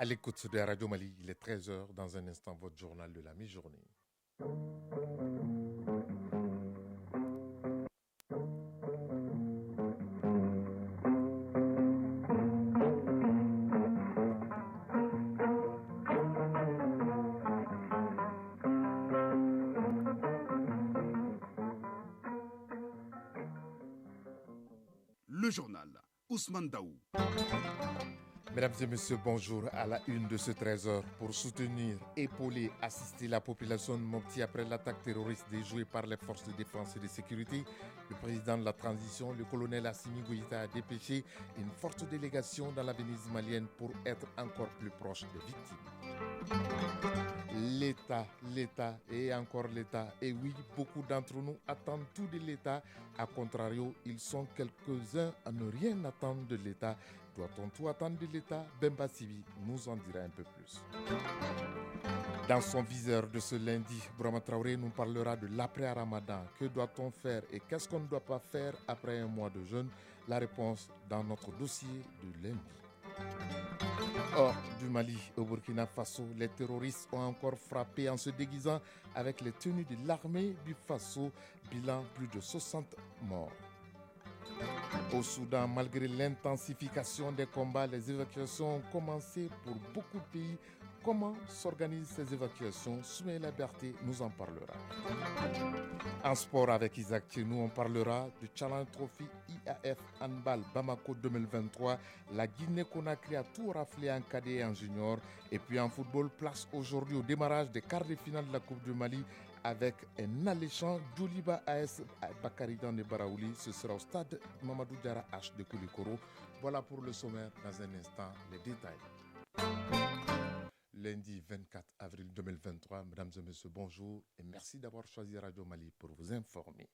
À l'écoute de Radio Mali, il est 13 heures. Dans un instant, votre journal de la mi-journée. Le journal Ousmane Daou. Mesdames et messieurs, bonjour. À la une de ce 13 heures, pour soutenir, épauler, assister la population de Mopti après l'attaque terroriste déjouée par les forces de défense et de sécurité, le président de la transition, le colonel Assimi Goïta, a dépêché une forte délégation dans la Venise malienne pour être encore plus proche des victimes. L'État et encore l'État. Et oui, beaucoup d'entre nous attendent tout de l'État. A contrario, ils sont quelques-uns à ne rien attendre de l'État. Doit-on tout attendre de l'État? Bemba Sibi nous en dira un peu plus. Dans son viseur de ce lundi, Brahma Traoré nous parlera de l'après-Ramadan. Que doit-on faire et qu'est-ce qu'on ne doit pas faire après un mois de jeûne? La réponse dans notre dossier de lundi. Hors du Mali, au Burkina Faso, les terroristes ont encore frappé en se déguisant avec les tenues de l'armée du Faso, bilan plus de 60 morts. Au Soudan, malgré l'intensification des combats, les évacuations ont commencé pour beaucoup de pays. Comment s'organisent ces évacuations? Soumaïla Berté nous en parlera. En sport avec Isaac Tchenou, on parlera du Challenge Trophy IAF Handball Bamako 2023. La Guinée-Conakry a tout raflé en cadet et en junior. Et puis en football, place aujourd'hui au démarrage des quarts de finale de la Coupe du Mali avec un alléchant Djoliba AS Bakaridan de Baraouli. Ce sera au stade Mamadou Diarra H de Koulikoro. Voilà pour le sommaire. Dans un instant, les détails. Lundi 24 avril 2023, mesdames et messieurs, bonjour et merci d'avoir choisi Radio Mali pour vous informer.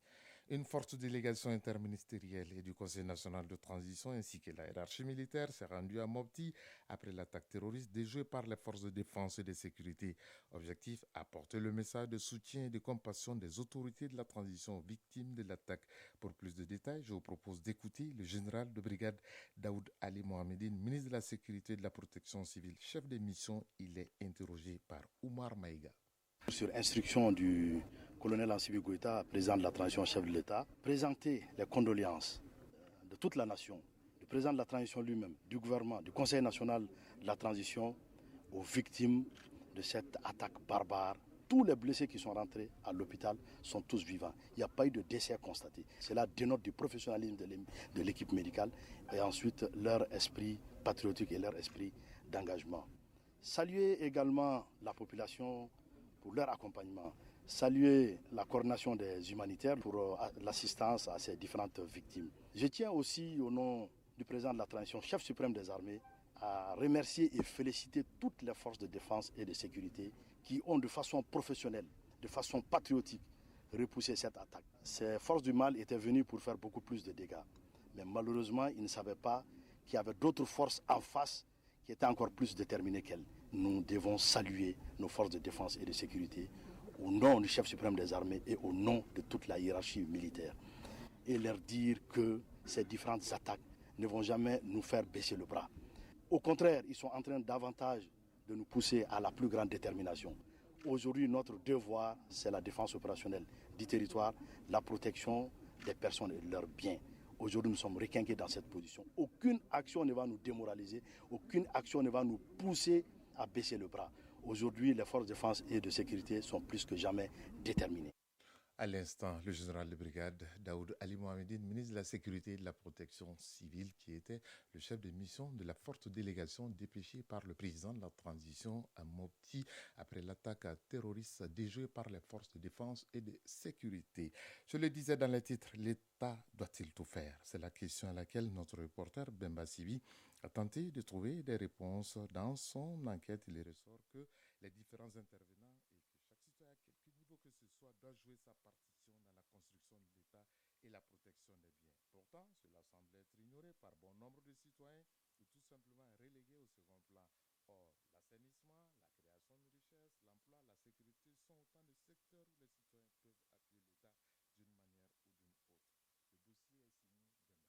Une forte délégation interministérielle et du Conseil national de transition ainsi que la hiérarchie militaire s'est rendue à Mopti après l'attaque terroriste déjouée par les forces de défense et de sécurité. Objectif, apporter le message de soutien et de compassion des autorités de la transition aux victimes de l'attaque. Pour plus de détails, je vous propose d'écouter le général de brigade Daoud Ali Mohamedine, ministre de la Sécurité et de la Protection civile, chef de mission. Il est interrogé par Oumar Maïga. Sur instruction du colonel Assimi Goïta, président de la transition, chef de l'État, présenter les condoléances de toute la nation, du président de la transition lui-même, du gouvernement, du Conseil national de la transition aux victimes de cette attaque barbare. Tous les blessés qui sont rentrés à l'hôpital sont tous vivants. Il n'y a pas eu de décès constaté. Cela dénote du professionnalisme de l'équipe médicale et ensuite leur esprit patriotique et leur esprit d'engagement. Saluer également la population pour leur accompagnement. Saluer la coordination des humanitaires pour l'assistance à ces différentes victimes. Je tiens aussi, au nom du président de la transition, chef suprême des armées, à remercier et féliciter toutes les forces de défense et de sécurité qui ont de façon professionnelle, de façon patriotique, repoussé cette attaque. Ces forces du mal étaient venues pour faire beaucoup plus de dégâts. Mais malheureusement, ils ne savaient pas qu'il y avait d'autres forces en face qui étaient encore plus déterminées qu'elles. Nous devons saluer nos forces de défense et de sécurité au nom du chef suprême des armées et au nom de toute la hiérarchie militaire et leur dire que ces différentes attaques ne vont jamais nous faire baisser le bras. Au contraire, ils sont en train davantage de nous pousser à la plus grande détermination. Aujourd'hui, notre devoir, c'est la défense opérationnelle du territoire, la protection des personnes et de leurs biens. Aujourd'hui, nous sommes requinqués dans cette position. Aucune action ne va nous démoraliser, aucune action ne va nous pousser à baisser le bras. Aujourd'hui, les forces de défense et de sécurité sont plus que jamais déterminées. À l'instant, le général de brigade Daoud Ali Mohamedine, ministre de la Sécurité et de la Protection civile, qui était le chef de mission de la forte délégation dépêchée par le président de la transition à Mopti après l'attaque terroriste déjouée par les forces de défense et de sécurité. Je le disais dans le titre, l'État doit-il tout faire? C'est la question à laquelle notre reporter Bemba Sibi a tenté de trouver des réponses. Dans son enquête, il ressort que les différents intervenants et que chaque citoyen, à quelque niveau que ce soit, doit jouer sa partition dans la construction de l'État et la protection des biens. Pourtant, cela semble être ignoré par bon nombre de citoyens ou tout simplement relégué au second plan. Or, l'assainissement, la création de richesses, l'emploi, la sécurité sont autant de secteurs où les citoyens peuvent appuyer l'État d'une manière ou d'une autre. Le dossier est signé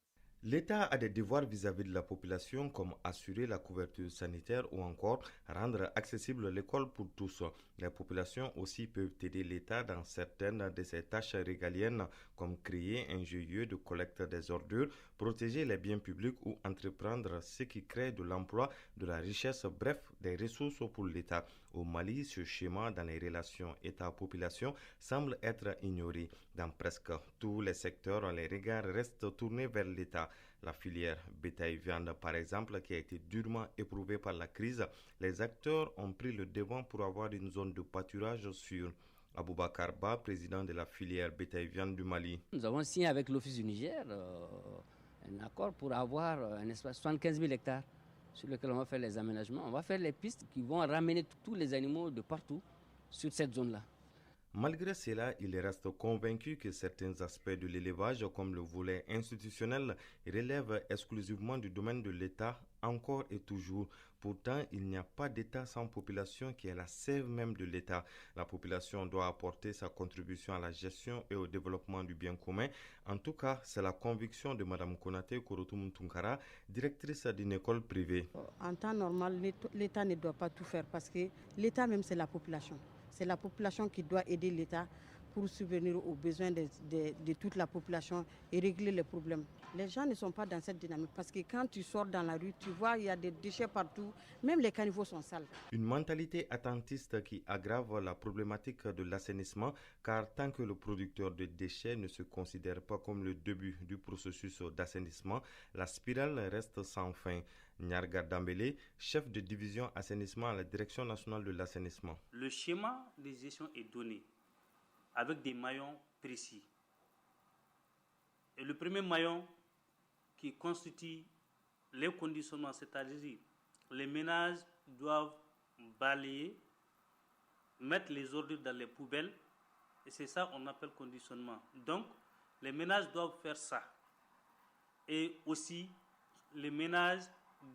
Bembassi. L'État a des devoirs vis-à-vis de la population comme assurer la couverture sanitaire ou encore rendre accessible l'école pour tous. Les populations aussi peuvent aider l'État dans certaines de ses tâches régaliennes comme créer un GIE de collecte des ordures, protéger les biens publics ou entreprendre ce qui crée de l'emploi, de la richesse, bref, des ressources pour l'État. Au Mali, ce schéma dans les relations État-population semble être ignoré. Dans presque tous les secteurs, les regards restent tournés vers l'État. La filière bétail-viande, par exemple, qui a été durement éprouvée par la crise, les acteurs ont pris le devant pour avoir une zone de pâturage sûre. Aboubakar Ba, président de la filière bétail-viande du Mali. Nous avons signé avec l'Office du Niger un accord pour avoir un espace de 75 000 hectares sur lequel on va faire les aménagements. On va faire les pistes qui vont ramener tous les animaux de partout sur cette zone-là. Malgré cela, il reste convaincu que certains aspects de l'élevage, comme le volet institutionnel, relèvent exclusivement du domaine de l'État, encore et toujours. Pourtant, il n'y a pas d'État sans population qui est la sève même de l'État. La population doit apporter sa contribution à la gestion et au développement du bien commun. En tout cas, c'est la conviction de Mme Konaté Korotoum Tunkara, directrice d'une école privée. En temps normal, l'État ne doit pas tout faire parce que l'État même, c'est la population. C'est la population qui doit aider l'État pour subvenir aux besoins de toute la population et régler les problèmes. Les gens ne sont pas dans cette dynamique parce que quand tu sors dans la rue, tu vois, il y a des déchets partout, même les caniveaux sont sales. Une mentalité attentiste qui aggrave la problématique de l'assainissement, car tant que le producteur de déchets ne se considère pas comme le début du processus d'assainissement, la spirale reste sans fin. Nyarga Dambélé, chef de division assainissement à la Direction nationale de l'assainissement. Le schéma de gestion est donné avec des maillons précis. Et le premier maillon qui constitue les conditionnements, c'est-à-dire les ménages doivent balayer, mettre les ordures dans les poubelles, et c'est ça qu'on appelle conditionnement. Donc, les ménages doivent faire ça. Et aussi, les ménages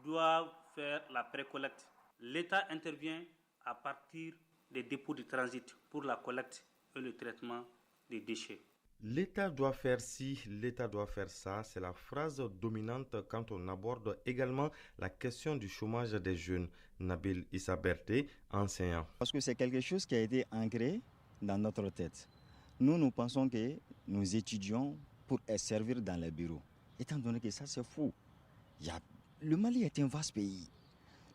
doivent faire la précollecte. L'État intervient à partir des dépôts de transit pour la collecte et le traitement des déchets. L'État doit faire ci, l'État doit faire ça, c'est la phrase dominante quand on aborde également la question du chômage des jeunes. Nabil Issa Berté, enseignant. Parce que c'est quelque chose qui a été ancré dans notre tête. Nous pensons que nous étudions pour servir dans les bureaux. Étant donné que ça, c'est faux. Le Mali est un vaste pays.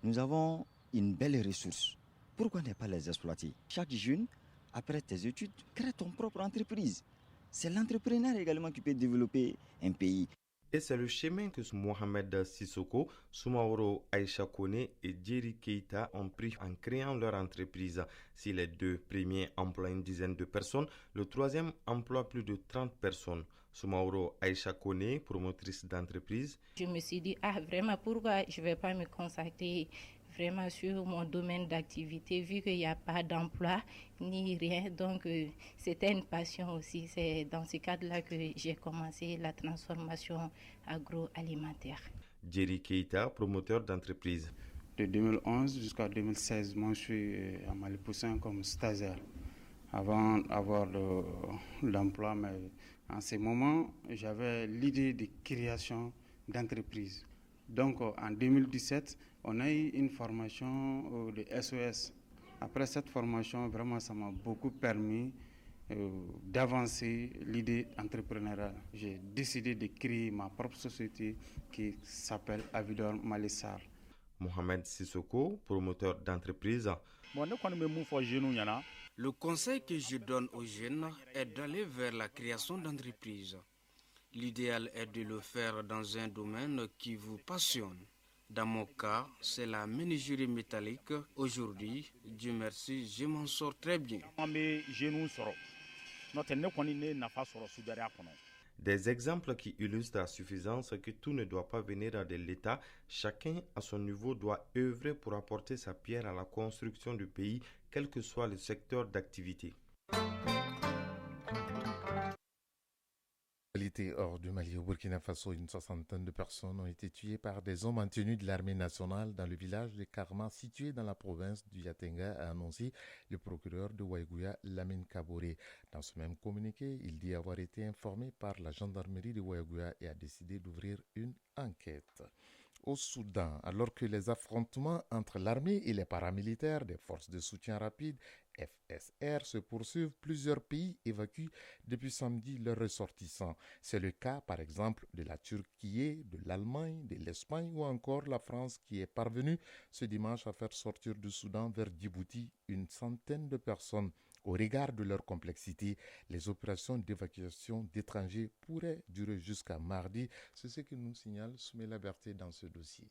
Nous avons une belle ressource. Pourquoi ne pas les exploiter? Chaque jeune, après tes études, crée ton propre entreprise. C'est l'entrepreneur également qui peut développer un pays. Et c'est le chemin que Mohamed Sissoko, Soumaoro Aïcha Kone et Djeri Keita ont pris en créant leur entreprise. Si les deux premiers emploient une dizaine de personnes, le troisième emploie plus de 30 personnes. Soumaoro Aïcha Kone, promotrice d'entreprise. Je me suis dit, vraiment, pourquoi je ne vais pas me consacrer vraiment sur mon domaine d'activité, vu qu'il n'y a pas d'emploi ni rien. Donc, c'était une passion aussi. C'est dans ce cadre-là que j'ai commencé la transformation agroalimentaire. Djeri Keita, promoteur d'entreprise. De 2011 jusqu'à 2016, moi, je suis à Malipoussin comme stagiaire. Avant d'avoir l'emploi, mais en ce moment, j'avais l'idée de création d'entreprise. Donc, en 2017, on a eu une formation de SOS. Après cette formation, vraiment, ça m'a beaucoup permis d'avancer l'idée entrepreneuriale. J'ai décidé de créer ma propre société qui s'appelle Avidor Malissar. Mohamed Sissoko, promoteur d'entreprise. Le conseil que je donne aux jeunes est d'aller vers la création d'entreprises. L'idéal est de le faire dans un domaine qui vous passionne. Dans mon cas, c'est la menuiserie métallique. Aujourd'hui, Dieu merci, je m'en sors très bien. Des exemples qui illustrent à suffisance que tout ne doit pas venir de l'État. Chacun, à son niveau, doit œuvrer pour apporter sa pierre à la construction du pays, quel que soit le secteur d'activité. Côté hors du Mali, au Burkina Faso, une soixantaine de personnes ont été tuées par des hommes en tenue de l'armée nationale dans le village de Karma, situé dans la province du Yatenga, a annoncé le procureur de Waïgouya, Lamine Kaboré. Dans ce même communiqué, il dit avoir été informé par la gendarmerie de Waïgouya et a décidé d'ouvrir une enquête. Au Soudan, alors que les affrontements entre l'armée et les paramilitaires des forces de soutien rapide FSR se poursuivent, plusieurs pays évacuent depuis samedi leurs ressortissants. C'est le cas par exemple de la Turquie, de l'Allemagne, de l'Espagne ou encore la France qui est parvenue ce dimanche à faire sortir du Soudan vers Djibouti une centaine de personnes. Au regard de leur complexité, les opérations d'évacuation d'étrangers pourraient durer jusqu'à mardi. C'est ce que nous signale Soumela Berté dans ce dossier.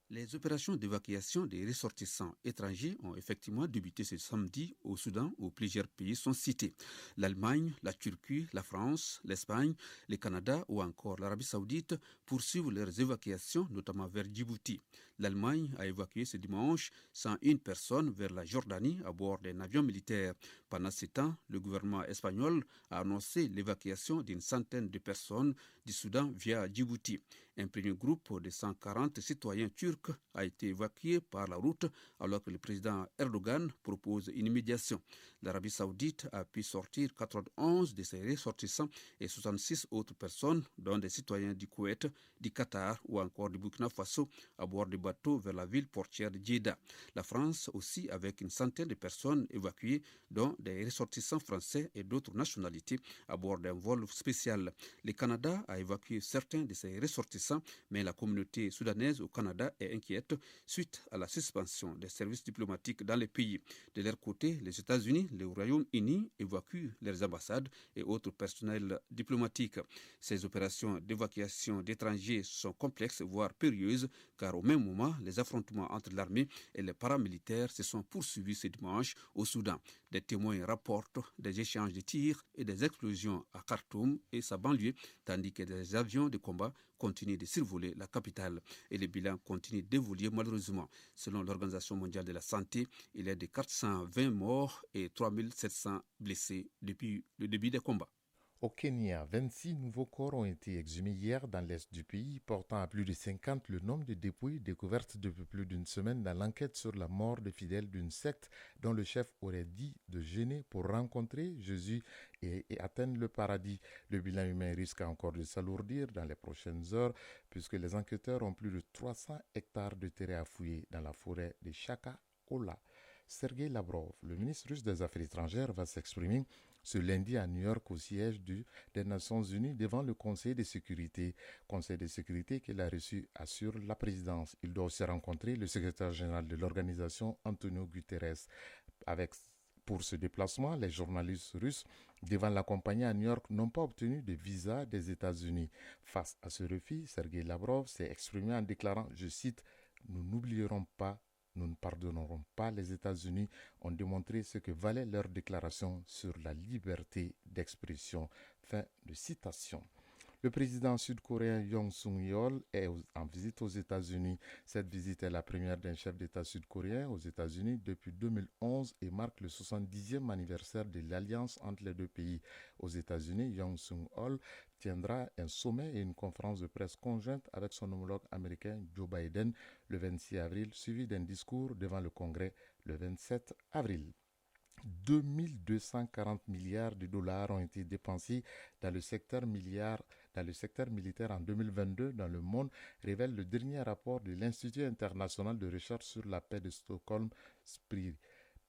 Les opérations d'évacuation des ressortissants étrangers ont effectivement débuté ce samedi au Soudan où plusieurs pays sont cités. L'Allemagne, la Turquie, la France, l'Espagne, le Canada ou encore l'Arabie Saoudite poursuivent leurs évacuations, notamment vers Djibouti. L'Allemagne a évacué ce dimanche 101 personnes vers la Jordanie à bord d'un avion militaire. Pendant ce temps, le gouvernement espagnol a annoncé l'évacuation d'une centaine de personnes du Soudan via Djibouti. Un premier groupe de 140 citoyens turcs a été évacué par la route alors que le président Erdogan propose une médiation. L'Arabie Saoudite a pu sortir 91 de ses ressortissants et 66 autres personnes, dont des citoyens du Koweït, du Qatar ou encore du Burkina Faso, à bord de bateaux vers la ville portière de Djeddah. La France aussi avec une centaine de personnes évacuées, dont des ressortissants français et d'autres nationalités, à bord d'un vol spécial. Le Canada a évacué certains de ses ressortissants, mais la communauté soudanaise au Canada est inquiète suite à la suspension des services diplomatiques dans les pays. De leur côté, les États-Unis, le Royaume-Uni évacuent leurs ambassades et autres personnels diplomatiques. Ces opérations d'évacuation d'étrangers sont complexes, voire périlleuses, car au même moment, les affrontements entre l'armée et les paramilitaires se sont poursuivis ce dimanche au Soudan. Des témoins rapportent des échanges de tirs et des explosions à Khartoum et sa banlieue, tandis que des avions de combat continuent de survoler la capitale et le bilan continue d'évoluer malheureusement. Selon l'Organisation mondiale de la santé, il y a de 420 morts et 3700 blessés depuis le début des combats. Au Kenya, 26 nouveaux corps ont été exhumés hier dans l'est du pays, portant à plus de 50 le nombre de dépouilles découvertes depuis plus d'une semaine dans l'enquête sur la mort des fidèles d'une secte dont le chef aurait dit de jeûner pour rencontrer Jésus et atteindre le paradis. Le bilan humain risque encore de s'alourdir dans les prochaines heures puisque les enquêteurs ont plus de 300 hectares de terrain à fouiller dans la forêt de Shaka-Ola. Sergei Lavrov, le ministre russe des Affaires étrangères, va s'exprimer ce lundi à New York au siège des Nations Unies devant le Conseil de sécurité. Conseil de sécurité qu'il a reçu assure la présidence. Il doit aussi rencontrer le secrétaire général de l'organisation, Antonio Guterres. Pour ce déplacement, les journalistes russes devant l'accompagner à New York n'ont pas obtenu de visa des États-Unis. Face à ce refus, Sergei Lavrov s'est exprimé en déclarant, je cite, « Nous n'oublierons pas, nous ne pardonnerons pas. Les États-Unis ont démontré ce que valait leur déclaration sur la liberté d'expression. » Fin de citation. Le président sud-coréen Yoon Suk-yeol est en visite aux États-Unis. Cette visite est la première d'un chef d'État sud-coréen aux États-Unis depuis 2011 et marque le 70e anniversaire de l'alliance entre les deux pays. Aux États-Unis, Yoon Suk-yeol tiendra un sommet et une conférence de presse conjointe avec son homologue américain Joe Biden le 26 avril, suivi d'un discours devant le Congrès le 27 avril. 2240 milliards de dollars ont été dépensés dans le secteur militaire en 2022 dans le monde, révèle le dernier rapport de l'Institut international de recherche sur la paix de Stockholm, SPRI.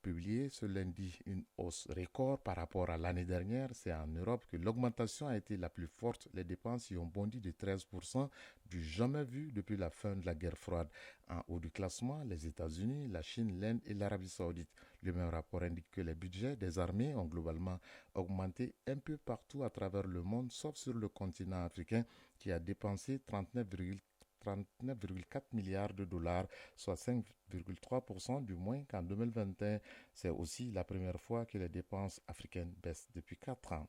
Publié ce lundi, une hausse record par rapport à l'année dernière. C'est en Europe que l'augmentation a été la plus forte. Les dépenses y ont bondi de 13%, du jamais vu depuis la fin de la guerre froide. En haut du classement, les États-Unis, la Chine, l'Inde et l'Arabie Saoudite. Le même rapport indique que les budgets des armées ont globalement augmenté un peu partout à travers le monde, sauf sur le continent africain qui a dépensé 39,4 milliards de dollars, soit 5,3% du moins qu'en 2021. C'est aussi la première fois que les dépenses africaines baissent depuis 4 ans.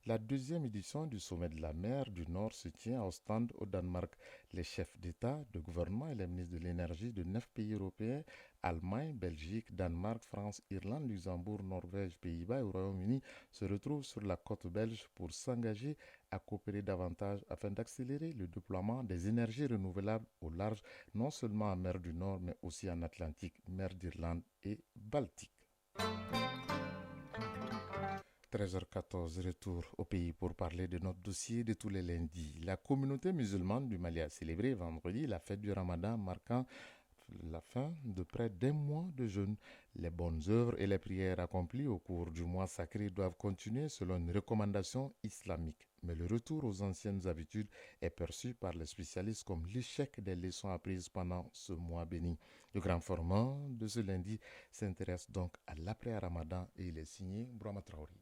La deuxième édition du sommet de la mer du Nord se tient à Ostende au Danemark. Les chefs d'État, de gouvernement et les ministres de l'énergie de 9 pays européens, Allemagne, Belgique, Danemark, France, Irlande, Luxembourg, Norvège, Pays-Bas et Royaume-Uni se retrouvent sur la côte belge pour s'engager à coopérer davantage afin d'accélérer le déploiement des énergies renouvelables au large, non seulement en mer du Nord mais aussi en Atlantique, mer d'Irlande et Baltique. 13h14, retour au pays pour parler de notre dossier de tous les lundis. La communauté musulmane du Mali a célébré vendredi la fête du Ramadan marquant la fin de près d'un mois de jeûne. Les bonnes œuvres et les prières accomplies au cours du mois sacré doivent continuer selon une recommandation islamique. Mais le retour aux anciennes habitudes est perçu par les spécialistes comme l'échec des leçons apprises pendant ce mois béni. Le grand format de ce lundi s'intéresse donc à l'après-Ramadan et il est signé Brahma Traoré.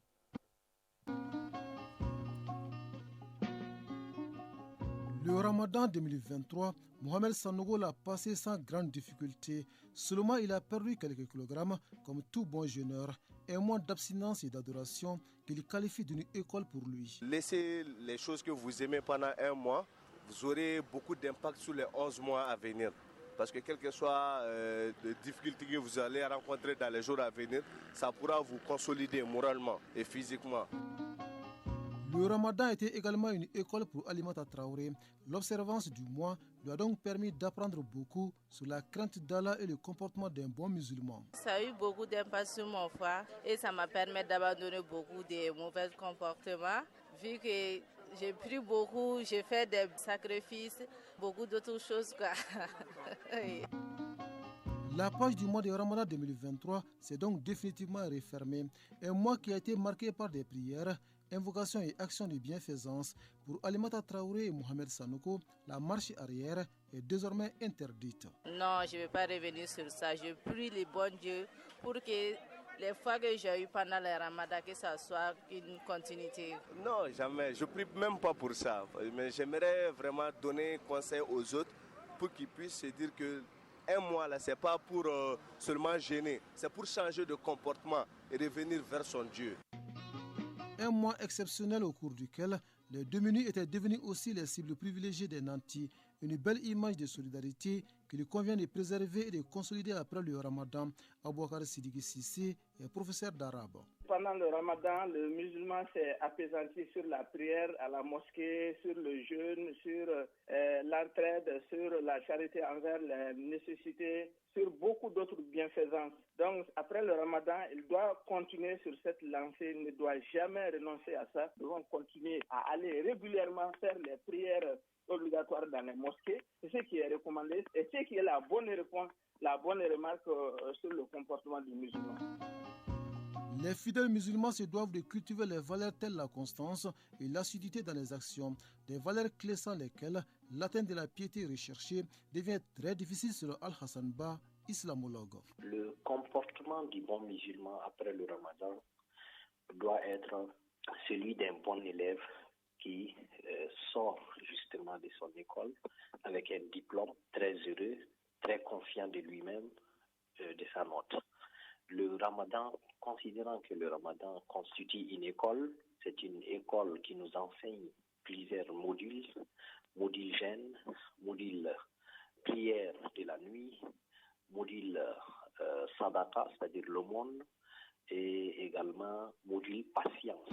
Le Ramadan 2023, Mohamed Sanogo l'a passé sans grande difficulté. Seulement, il a perdu quelques kilogrammes, comme tout bon jeûneur. Un mois d'abstinence et d'adoration qu'il qualifie d'une école pour lui. Laissez les choses que vous aimez pendant un mois, vous aurez beaucoup d'impact sur les 11 mois à venir. Parce que quelles que soient les difficultés que vous allez rencontrer dans les jours à venir, ça pourra vous consolider moralement et physiquement. Le Ramadan était également une école pour Alimata Traoré. L'observance du mois lui a donc permis d'apprendre beaucoup sur la crainte d'Allah et le comportement d'un bon musulman. Ça a eu beaucoup d'impact sur mon foi et ça m'a permis d'abandonner beaucoup de mauvais comportements. Vu que j'ai pris beaucoup, j'ai fait des sacrifices, beaucoup d'autres choses. La page du mois de Ramadan 2023 s'est donc définitivement refermée. Un mois qui a été marqué par des prières, invocations et actions de bienfaisance. Pour Alimata Traoré et Mohamed Sanogo, la marche arrière est désormais interdite. Non, je ne vais pas revenir sur ça. Je prie le bon Dieu pour que les fois que j'ai eu pendant le Ramadan, que ça soit une continuité. Non, jamais. Je ne prie même pas pour ça. Mais j'aimerais vraiment donner conseil aux autres pour qu'ils puissent se dire que un mois là, ce n'est pas pour seulement gêner, c'est pour changer de comportement et revenir vers son Dieu. Un mois exceptionnel au cours duquel les démunis étaient devenus aussi les cibles privilégiées des nantis. Une belle image de solidarité qu'il convient de préserver et de consolider après le Ramadan. Aboubakar Sidiki Sissé est professeur d'arabe. Pendant le Ramadan, le musulman s'est apaisanti sur la prière à la mosquée, sur le jeûne, sur l'entraide, sur la charité envers les nécessités, sur beaucoup d'autres bienfaisances. Donc, après le Ramadan, il doit continuer sur cette lancée, il ne doit jamais renoncer à ça. Nous devons continuer à aller régulièrement faire les prières obligatoires dans les mosquées. C'est ce qui est recommandé et ce qui est la bonne réponse, la bonne remarque sur le comportement du musulman. Les fidèles musulmans se doivent de cultiver les valeurs telles la constance et l'assiduité dans les actions, des valeurs clés sans lesquelles l'atteinte de la piété recherchée devient très difficile selon Al-Hassan Ba, islamologue. Le comportement du bon musulman après le Ramadan doit être celui d'un bon élève qui sort justement de son école avec un diplôme très heureux, très confiant de lui-même, de sa note. Le Ramadan, considérant que le Ramadan constitue une école, c'est une école qui nous enseigne plusieurs modules, module jeûne, module prière de la nuit, module sadaqa, c'est-à-dire l'aumône, et également module patience.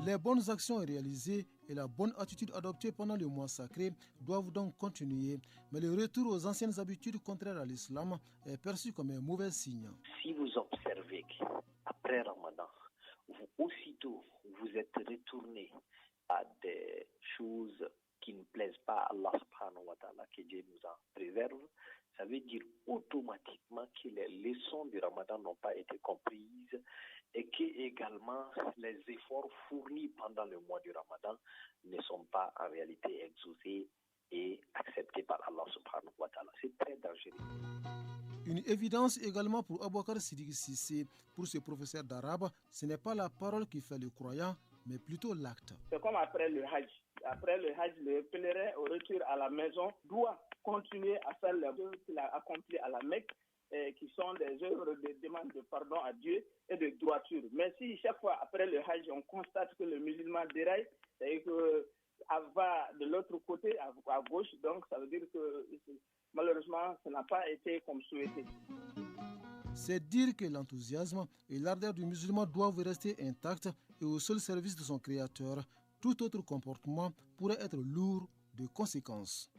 Les bonnes actions réalisées et la bonne attitude adoptée pendant le mois sacré doivent donc continuer. Mais le retour aux anciennes habitudes contraires à l'islam est perçu comme un mauvais signe. Si vous observez qu'après Ramadan, aussitôt vous êtes retourné à des choses qui ne plaisent pas à Allah subhanahu wa ta'ala, que Dieu nous en préserve, ça veut dire automatiquement que les leçons du Ramadan n'ont pas été comprises et que également les efforts fournis pendant le mois du Ramadan ne sont pas en réalité exaucés et acceptés par Allah subhanahu wa ta'ala. C'est très dangereux. Une évidence également pour Aboubakar Sidiki Sissé. Pour ce professeur d'arabe, ce n'est pas la parole qui fait le croyant, mais plutôt l'acte. C'est comme après le Hajj. Après le Hajj, le pèlerin au retour à la maison doit continuer à faire les choses qu'il a accomplies à la Mecque qui sont des œuvres de demande de pardon à Dieu et de droiture. Mais si chaque fois après le Hajj, on constate que le musulman déraille, c'est-à-dire que va de l'autre côté, à gauche, donc ça veut dire que malheureusement, ça n'a pas été comme souhaité. C'est dire que l'enthousiasme et l'ardeur du musulman doivent rester intacts et au seul service de son créateur. Tout autre comportement pourrait être lourd de conséquences.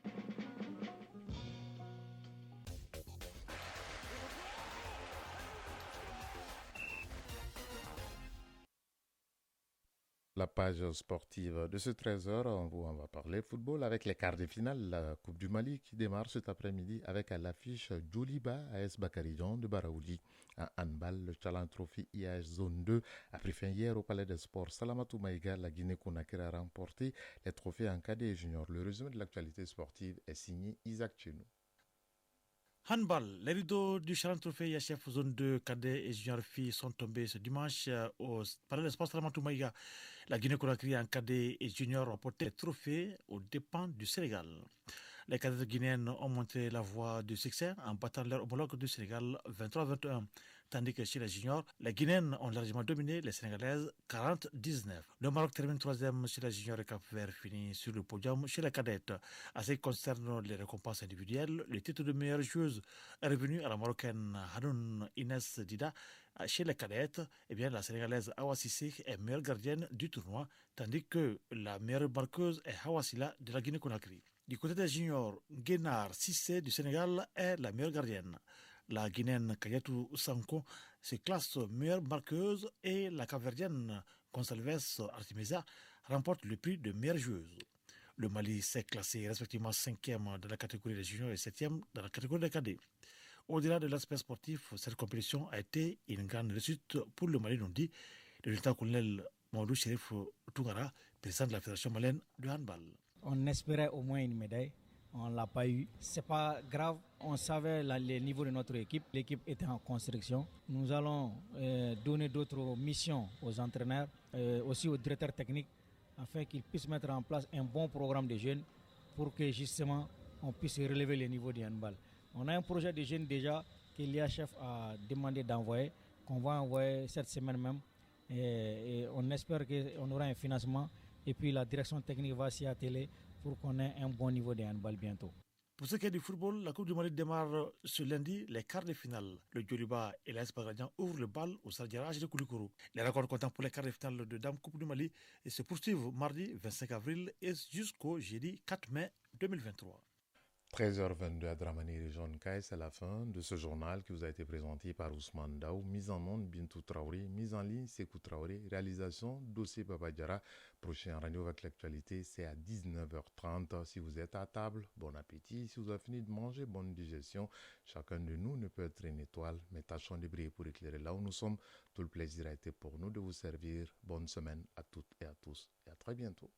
La page sportive de ce 13h, on va parler football avec les quarts de finale. La Coupe du Mali qui démarre cet après-midi avec à l'affiche Djoliba AS Bakarijan de Baraoudi. En handball, le Challenge Trophy IAH Zone 2 a pris fin hier au Palais des Sports. Salamatou Maïga, la Guinée-Conakry a remporté les trophées en cadet et junior. Le résumé de l'actualité sportive est signé Isaac Chenou. Handball, les rideaux du Challenge Trophy IHF Zone 2 cadet et junior filles sont tombés ce dimanche au Palais des Sports Salamatou Maïga. La Guinée-Conakry en cadet et junior ont porté les trophées aux dépens du Sénégal. Les cadets guinéennes ont montré la voie du succès en battant leur homologue du Sénégal 23-21. Tandis que chez les juniors, les Guinéennes ont largement dominé les Sénégalaises 40-19. Le Maroc termine troisième chez les juniors et Cap-Vert finit sur le podium chez les cadettes. À ce qui concerne les récompenses individuelles, le titre de meilleure joueuse est revenu à la Marocaine Hanoun Inès Dida. Chez les cadettes, la Sénégalaise Awa Sissé est meilleure gardienne du tournoi, tandis que la meilleure marqueuse est Hawa Silla de la Guinée-Conakry. Du côté des juniors, Guénar Sissé du Sénégal est la meilleure gardienne. La Guinéenne Kayatou Sanko se classe meilleure marqueuse et la Capverdienne Gonçalves Artemisa remporte le prix de meilleure joueuse. Le Mali s'est classé respectivement 5e dans la catégorie des juniors et 7e dans la catégorie des cadets. Au-delà de l'aspect sportif, cette compétition a été une grande réussite pour le Mali, nous dit le lieutenant-colonel Mamadou Chérif Tougara, président de la Fédération malienne de handball. On espérait au moins une médaille. On ne l'a pas eu. C'est pas grave. On savait les niveaux de notre équipe. L'équipe était en construction. Nous allons donner d'autres missions aux entraîneurs, aussi aux directeurs techniques, afin qu'ils puissent mettre en place un bon programme de jeunes pour que justement on puisse relever les niveaux du handball. On a un projet de jeunes déjà que l'IHF a demandé d'envoyer, qu'on va envoyer cette semaine même. Et on espère qu'on aura un financement. Et puis la direction technique va s'y atteler pour qu'on ait un bon niveau de handball bientôt. Pour ce qui est du football, la Coupe du Mali démarre ce lundi les quarts de finale. Le Djoliba et l'AS Bagradjan ouvrent le bal au Sardiarage de Koulikoro. Les rencontres comptant pour les quarts de finale de Dame Coupe du Mali se poursuivent mardi 25 avril et jusqu'au jeudi 4 mai 2023. 13h22 à Dramani Région Kai, c'est la fin de ce journal qui vous a été présenté par Ousmane Daou. Mise en onde Bintou Traoré, mise en ligne Sekou Traoré, réalisation Dossier Babadjara. Prochain rendez-vous avec l'actualité, c'est à 19h30. Si vous êtes à table, bon appétit. Si vous avez fini de manger, bonne digestion. Chacun de nous ne peut être une étoile, mais tâchons de briller pour éclairer là où nous sommes. Tout le plaisir a été pour nous de vous servir. Bonne semaine à toutes et à tous et à très bientôt.